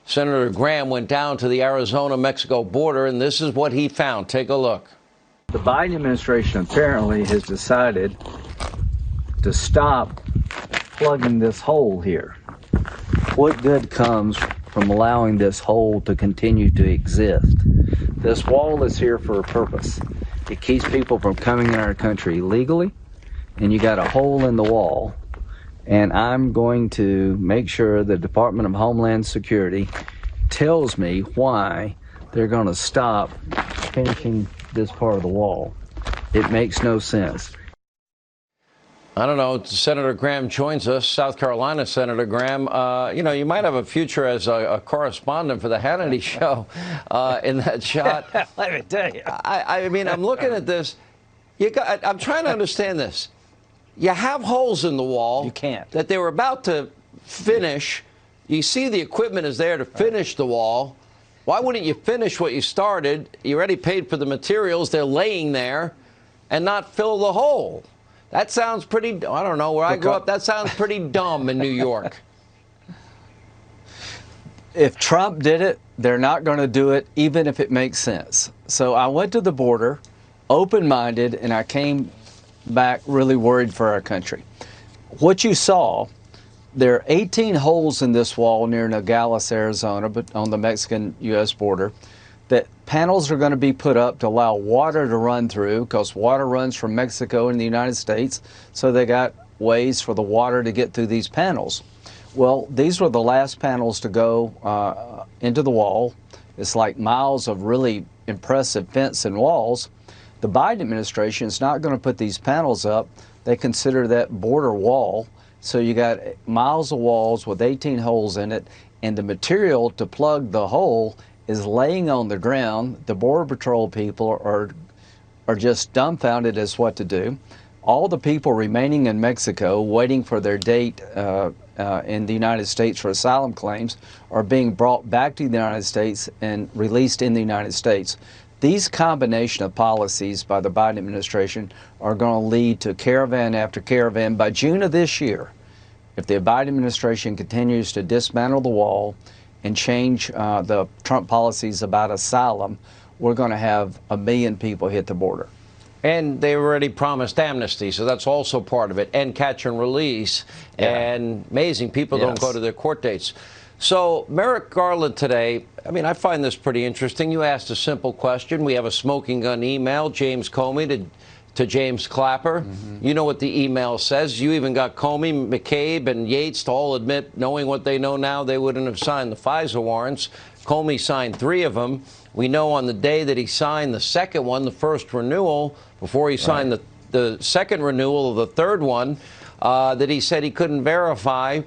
Senator Graham went down to the Arizona-Mexico border, and this is what he found. Take a look. The Biden administration apparently has decided to stop plugging this hole here. What good comes from allowing this hole to continue to exist? This wall is here for a purpose. It keeps people from coming in our country legally, and you got a hole in the wall. And I'm going to make sure the Department of Homeland Security tells me why they're going to stop finishing this part of the wall. It makes no sense. I don't know. Senator Graham joins us, South Carolina Senator Graham. You know, you might have a future as a correspondent for the Hannity show in that shot. Let me tell you. I mean, I'm looking at this. I'm trying to understand this. You have holes in the wall. You can't. That they were about to finish. You see the equipment is there to finish the wall. Why wouldn't you finish what you started? You already paid for the materials. They're laying there and not fill the hole. That sounds pretty, I don't know, where I grew up, that sounds pretty dumb in New York. If Trump did it, they're not going to do it, even if it makes sense. So I went to the border, open-minded, and I came back really worried for our country. What you saw, there are 18 holes in this wall near Nogales, Arizona, but on the Mexican-U.S. border, that panels are going to be put up to allow water to run through, because water runs from Mexico and the United States, so they got ways for the water to get through these panels. Well, these were the last panels to go into the wall. It's like miles of really impressive fence and walls. The Biden administration is not going to put these panels up. They consider that border wall. So you got miles of walls with 18 holes in it, and the material to plug the hole is laying on the ground. The Border Patrol people are just dumbfounded as what to do. All the people remaining in Mexico waiting for their date in the United States for asylum claims are being brought back to the United States and released in the United States. These combination of policies by the Biden administration are going to lead to caravan after caravan. By June of this year, if the Biden administration continues to dismantle the wall and change the Trump policies about asylum, we're going to have 1 million people hit the border. And they already promised amnesty, so that's also part of it, and catch and release. Yeah. And amazing, people don't go to their court dates. So Merrick Garland today, I mean, I find this pretty interesting. You asked a simple question. We have a smoking gun email, James Comey to James Clapper. Mm-hmm. You know what the email says. You even got Comey, McCabe, and Yates to all admit, knowing what they know now, they wouldn't have signed the FISA warrants. Comey signed 3 of them. We know on the day that he signed the second one, the first renewal, before he signed the second renewal of the third one, that he said he couldn't verify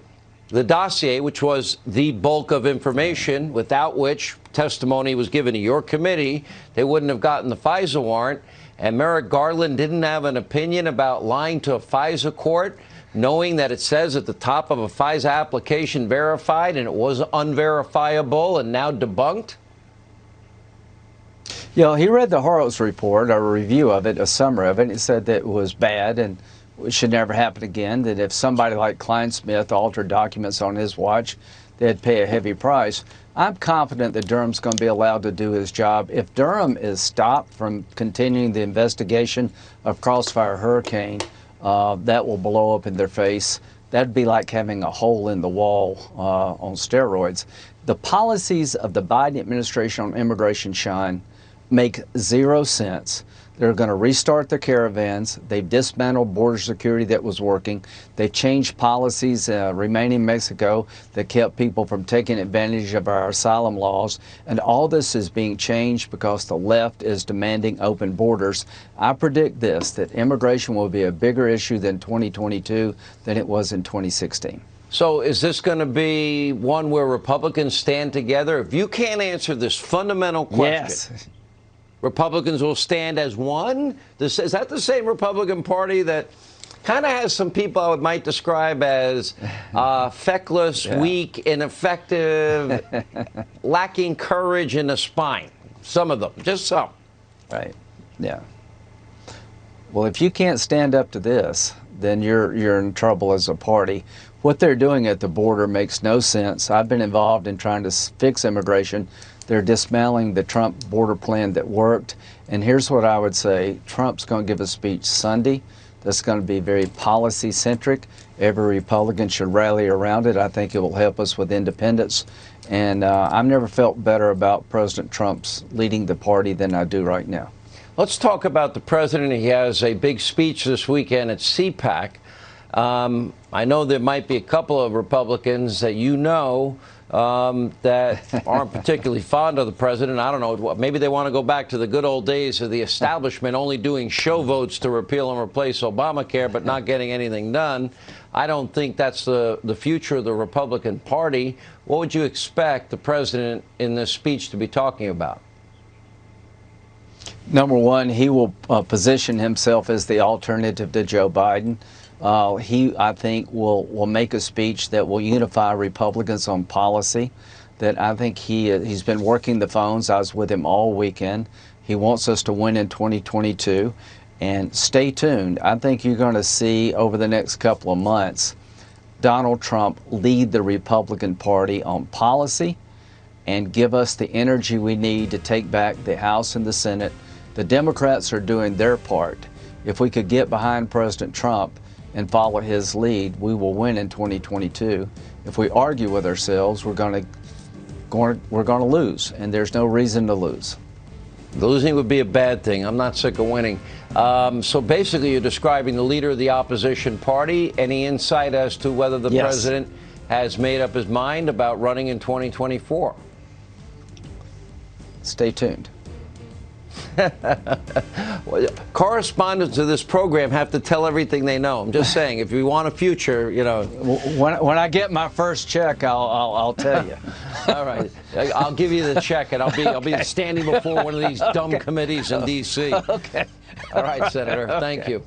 the dossier, which was the bulk of information, without which testimony was given to your committee, they wouldn't have gotten the FISA warrant. And Merrick Garland didn't have an opinion about lying to a FISA court, knowing that it says at the top of a FISA application verified, and it was unverifiable and now debunked? You know, he read the Horowitz report, a review of it, a summary of it, and it said that it was bad and it should never happen again, that if somebody like Klein-Smith altered documents on his watch, they'd pay a heavy price. I'm confident that Durham's going to be allowed to do his job. If Durham is stopped from continuing the investigation of Crossfire Hurricane, that will blow up in their face. That'd be like having a hole in the wall on steroids. The policies of the Biden administration on immigration, Sean, make 0 sense. They're going to restart the caravans. They've dismantled border security that was working. They've changed policies remaining in Mexico that kept people from taking advantage of our asylum laws. And all this is being changed because the left is demanding open borders. I predict this, that immigration will be a bigger issue in 2022 than it was in 2016. So is this going to be one where Republicans stand together? If you can't answer this fundamental question, yes, Republicans will stand as one? Is that the same Republican Party that kind of has some people I might describe as feckless, weak, ineffective, lacking courage in the spine? Some of them, just some. Right, yeah. Well, if you can't stand up to this, then you're in trouble as a party. What they're doing at the border makes no sense. I've been involved in trying to fix immigration. They're dismantling the Trump border plan that worked. And here's what I would say. Trump's going to give a speech Sunday that's going to be very policy-centric. Every Republican should rally around it. I think it will help us with independence. And I've never felt better about President Trump's leading the party than I do right now. Let's talk about the president. He has a big speech this weekend at CPAC. I know there might be a couple of Republicans that that aren't particularly fond of the president. I don't know. Maybe they want to go back to the good old days of the establishment only doing show votes to repeal and replace Obamacare, but not getting anything done. I don't think that's the future of the Republican Party. What would you expect the president in this speech to be talking about? Number one, he will position himself as the alternative to Joe Biden. He, I think, will make a speech that will unify Republicans on policy. That I think he's been working the phones. I was with him all weekend. He wants us to win in 2022. And stay tuned. I think you're going to see over the next couple of months Donald Trump lead the Republican Party on policy and give us the energy we need to take back the House and the Senate. The Democrats are doing their part. If we could get behind President Trump and follow his lead, we will win in 2022. If we argue with ourselves, we're going to lose, and there's no reason to lose. Losing would be a bad thing. I'm not sick of winning. So basically, you're describing the leader of the opposition party. Any insight as to whether the president has made up his mind about running in 2024? Stay tuned. Well, correspondents of this program have to tell everything they know. I'm just saying, if you want a future, you know. When I get my first check, I'll tell you. All right, I'll give you the check, and I'll be standing before one of these dumb committees in D.C. Okay. All right, Senator. Thank you.